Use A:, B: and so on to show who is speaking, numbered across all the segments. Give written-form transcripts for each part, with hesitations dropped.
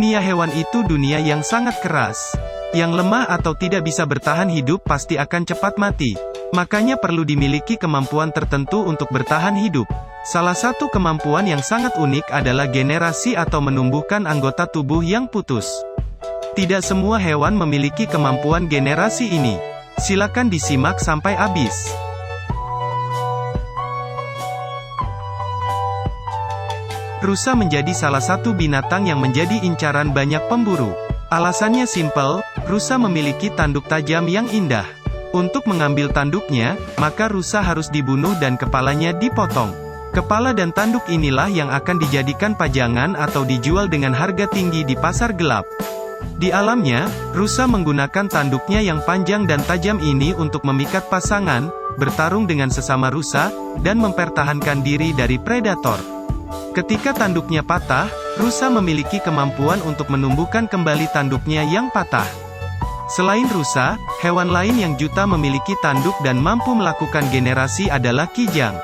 A: Dunia hewan itu dunia yang sangat keras. Yang lemah atau tidak bisa bertahan hidup pasti akan cepat mati. Makanya perlu dimiliki kemampuan tertentu untuk bertahan hidup. Salah satu kemampuan yang sangat unik adalah generasi atau menumbuhkan anggota tubuh yang putus. Tidak semua hewan memiliki kemampuan generasi ini. Silakan disimak sampai habis. Rusa menjadi salah satu binatang yang menjadi incaran banyak pemburu. Alasannya simpel, rusa memiliki tanduk tajam yang indah. Untuk mengambil tanduknya, maka rusa harus dibunuh dan kepalanya dipotong. Kepala dan tanduk inilah yang akan dijadikan pajangan atau dijual dengan harga tinggi di pasar gelap. Di alamnya, rusa menggunakan tanduknya yang panjang dan tajam ini untuk memikat pasangan, bertarung dengan sesama rusa, dan mempertahankan diri dari predator. Ketika tanduknya patah, rusa memiliki kemampuan untuk menumbuhkan kembali tanduknya yang patah. Selain rusa, hewan lain yang juga memiliki tanduk dan mampu melakukan generasi adalah kijang.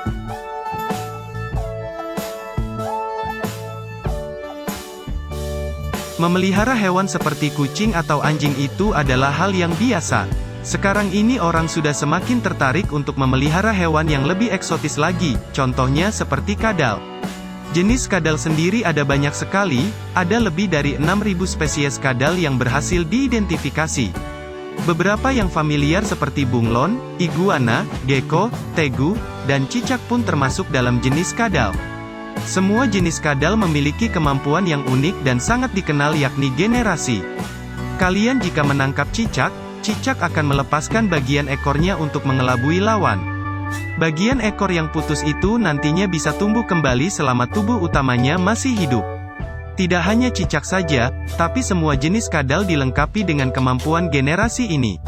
A: Memelihara hewan seperti kucing atau anjing itu adalah hal yang biasa. Sekarang ini orang sudah semakin tertarik untuk memelihara hewan yang lebih eksotis lagi, contohnya seperti kadal. Jenis kadal sendiri ada banyak sekali, ada lebih dari 6.000 spesies kadal yang berhasil diidentifikasi. Beberapa yang familiar seperti bunglon, iguana, gecko, tegu, dan cicak pun termasuk dalam jenis kadal. Semua jenis kadal memiliki kemampuan yang unik dan sangat dikenal yakni generasi. Kalian jika menangkap cicak, cicak akan melepaskan bagian ekornya untuk mengelabui lawan. Bagian ekor yang putus itu nantinya bisa tumbuh kembali selama tubuh utamanya masih hidup. Tidak hanya cicak saja, tapi semua jenis kadal dilengkapi dengan kemampuan generasi ini.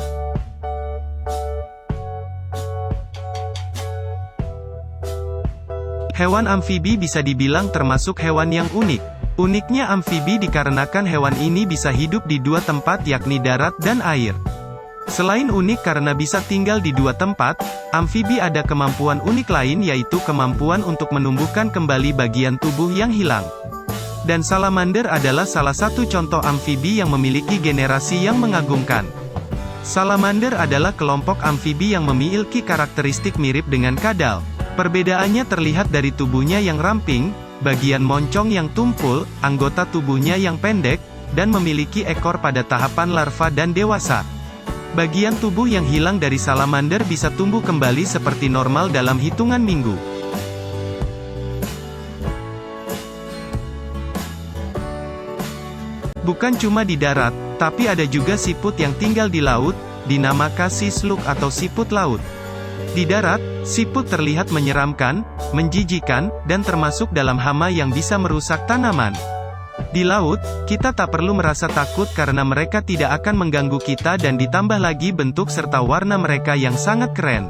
A: Hewan amfibi bisa dibilang termasuk hewan yang unik. Uniknya amfibi dikarenakan hewan ini bisa hidup di dua tempat yakni darat dan air. Selain unik karena bisa tinggal di dua tempat, amfibi ada kemampuan unik lain yaitu kemampuan untuk menumbuhkan kembali bagian tubuh yang hilang. Dan salamander adalah salah satu contoh amfibi yang memiliki generasi yang mengagumkan. Salamander adalah kelompok amfibi yang memiliki karakteristik mirip dengan kadal. Perbedaannya terlihat dari tubuhnya yang ramping, bagian moncong yang tumpul, anggota tubuhnya yang pendek, dan memiliki ekor pada tahapan larva dan dewasa. Bagian tubuh yang hilang dari salamander bisa tumbuh kembali seperti normal dalam hitungan minggu. Bukan cuma di darat, tapi ada juga siput yang tinggal di laut, dinamakan sea slug atau siput laut. Di darat, siput terlihat menyeramkan, menjijikan, dan termasuk dalam hama yang bisa merusak tanaman. Di laut, kita tak perlu merasa takut karena mereka tidak akan mengganggu kita dan ditambah lagi bentuk serta warna mereka yang sangat keren.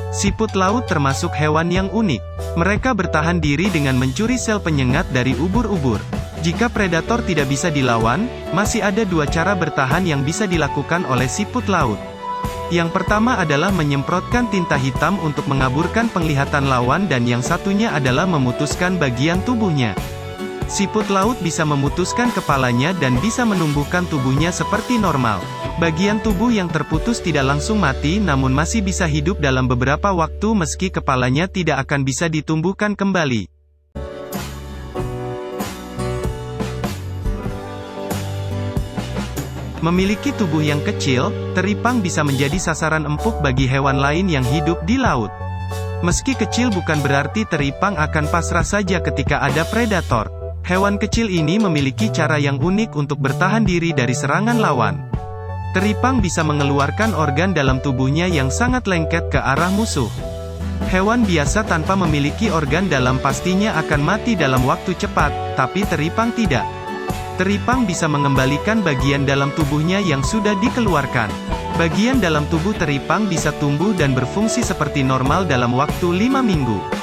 A: Siput laut termasuk hewan yang unik. Mereka bertahan diri dengan mencuri sel penyengat dari ubur-ubur. Jika predator tidak bisa dilawan, masih ada dua cara bertahan yang bisa dilakukan oleh siput laut. Yang pertama adalah menyemprotkan tinta hitam untuk mengaburkan penglihatan lawan dan yang satunya adalah memutuskan bagian tubuhnya. Siput laut bisa memutuskan kepalanya dan bisa menumbuhkan tubuhnya seperti normal. Bagian tubuh yang terputus tidak langsung mati namun masih bisa hidup dalam beberapa waktu meski kepalanya tidak akan bisa ditumbuhkan kembali. Memiliki tubuh yang kecil, teripang bisa menjadi sasaran empuk bagi hewan lain yang hidup di laut. Meski kecil bukan berarti teripang akan pasrah saja ketika ada predator. Hewan kecil ini memiliki cara yang unik untuk bertahan diri dari serangan lawan. Teripang bisa mengeluarkan organ dalam tubuhnya yang sangat lengket ke arah musuh. Hewan biasa tanpa memiliki organ dalam pastinya akan mati dalam waktu cepat, tapi teripang tidak. Teripang bisa mengembalikan bagian dalam tubuhnya yang sudah dikeluarkan. Bagian dalam tubuh teripang bisa tumbuh dan berfungsi seperti normal dalam waktu 5 minggu.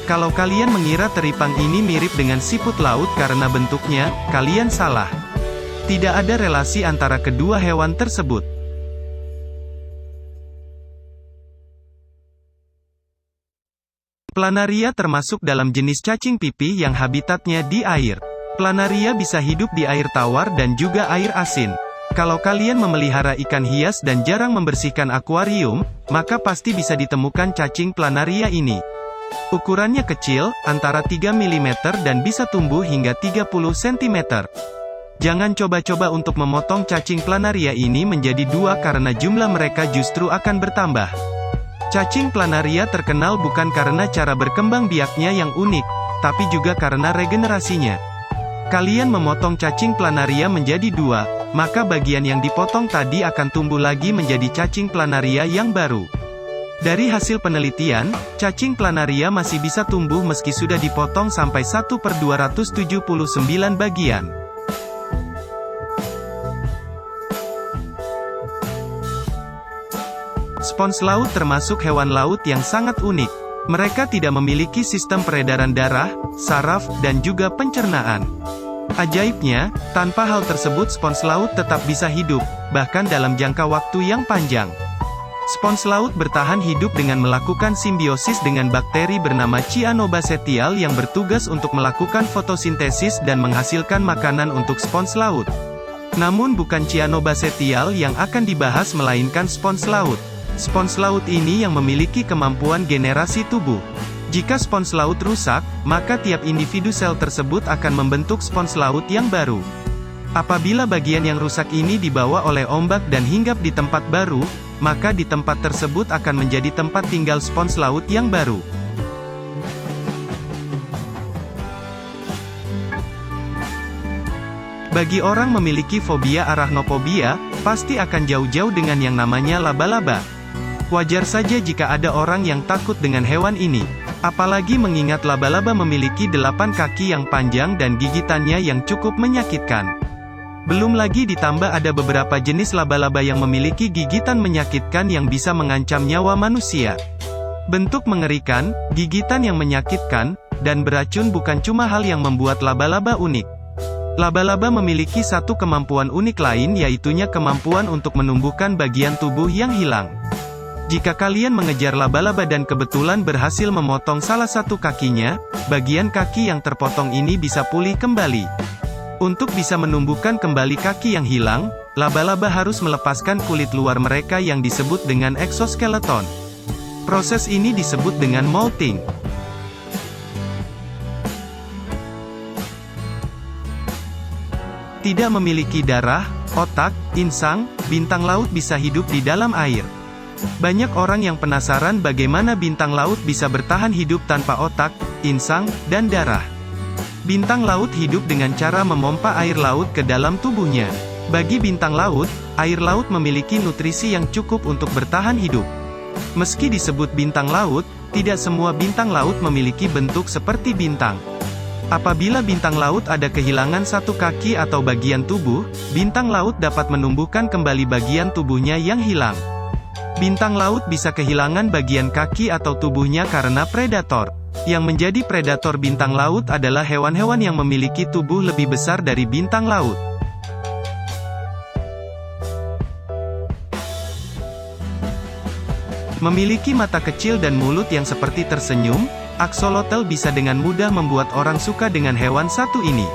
A: Kalau kalian mengira teripang ini mirip dengan siput laut karena bentuknya, kalian salah. Tidak ada relasi antara kedua hewan tersebut. Planaria termasuk dalam jenis cacing pipih yang habitatnya di air. Planaria bisa hidup di air tawar dan juga air asin. Kalau kalian memelihara ikan hias dan jarang membersihkan akuarium, maka pasti bisa ditemukan cacing planaria ini. Ukurannya kecil, antara 3 mm dan bisa tumbuh hingga 30 cm. Jangan coba-coba untuk memotong cacing planaria ini menjadi dua karena jumlah mereka justru akan bertambah. Cacing planaria terkenal bukan karena cara berkembang biaknya yang unik, tapi juga karena regenerasinya. Kalian memotong cacing planaria menjadi dua, maka bagian yang dipotong tadi akan tumbuh lagi menjadi cacing planaria yang baru. Dari hasil penelitian, cacing planaria masih bisa tumbuh meski sudah dipotong sampai 1/279 bagian. Spons laut termasuk hewan laut yang sangat unik. Mereka tidak memiliki sistem peredaran darah, saraf, dan juga pencernaan. Ajaibnya, tanpa hal tersebut spons laut tetap bisa hidup, bahkan dalam jangka waktu yang panjang. Spons laut bertahan hidup dengan melakukan simbiosis dengan bakteri bernama Cyanobacterial yang bertugas untuk melakukan fotosintesis dan menghasilkan makanan untuk spons laut. Namun bukan Cyanobacterial yang akan dibahas melainkan spons laut. Spons laut ini yang memiliki kemampuan generasi tubuh. Jika spons laut rusak, maka tiap individu sel tersebut akan membentuk spons laut yang baru. Apabila bagian yang rusak ini dibawa oleh ombak dan hinggap di tempat baru, maka di tempat tersebut akan menjadi tempat tinggal spons laut yang baru. Bagi orang memiliki fobia arachnofobia, pasti akan jauh-jauh dengan yang namanya laba-laba. Wajar saja jika ada orang yang takut dengan hewan ini. Apalagi mengingat laba-laba memiliki 8 kaki yang panjang dan gigitannya yang cukup menyakitkan. Belum lagi ditambah ada beberapa jenis laba-laba yang memiliki gigitan menyakitkan yang bisa mengancam nyawa manusia. Bentuk mengerikan, gigitan yang menyakitkan, dan beracun bukan cuma hal yang membuat laba-laba unik. Laba-laba memiliki satu kemampuan unik lain yaitunya kemampuan untuk menumbuhkan bagian tubuh yang hilang. Jika kalian mengejar laba-laba dan kebetulan berhasil memotong salah satu kakinya, bagian kaki yang terpotong ini bisa pulih kembali. Untuk bisa menumbuhkan kembali kaki yang hilang, laba-laba harus melepaskan kulit luar mereka yang disebut dengan exoskeleton. Proses ini disebut dengan molting. Tidak memiliki darah, otak, insang, bintang laut bisa hidup di dalam air. Banyak orang yang penasaran bagaimana bintang laut bisa bertahan hidup tanpa otak, insang, dan darah. Bintang laut hidup dengan cara memompa air laut ke dalam tubuhnya. Bagi bintang laut, air laut memiliki nutrisi yang cukup untuk bertahan hidup. Meski disebut bintang laut, tidak semua bintang laut memiliki bentuk seperti bintang. Apabila bintang laut ada kehilangan satu kaki atau bagian tubuh, bintang laut dapat menumbuhkan kembali bagian tubuhnya yang hilang. Bintang laut bisa kehilangan bagian kaki atau tubuhnya karena predator. Yang menjadi predator bintang laut adalah hewan-hewan yang memiliki tubuh lebih besar dari bintang laut. Memiliki mata kecil dan mulut yang seperti tersenyum, axolotl bisa dengan mudah membuat orang suka dengan hewan satu ini.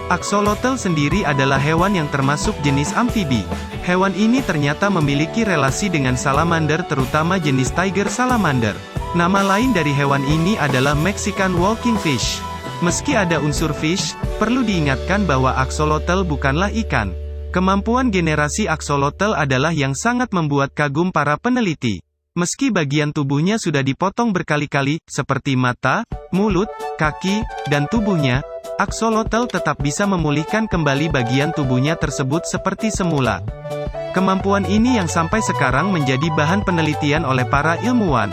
A: Axolotl sendiri adalah hewan yang termasuk jenis amfibi. Hewan ini ternyata memiliki relasi dengan salamander terutama jenis tiger salamander. Nama lain dari hewan ini adalah Mexican walking fish. Meski ada unsur fish, perlu diingatkan bahwa axolotl bukanlah ikan. Kemampuan generasi axolotl adalah yang sangat membuat kagum para peneliti. Meski bagian tubuhnya sudah dipotong berkali-kali, seperti mata, mulut, kaki, dan tubuhnya, axolotl tetap bisa memulihkan kembali bagian tubuhnya tersebut seperti semula. Kemampuan ini yang sampai sekarang menjadi bahan penelitian oleh para ilmuwan.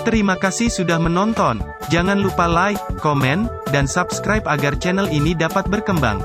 A: Terima kasih sudah menonton. Jangan lupa like, komen, dan subscribe agar channel ini dapat berkembang.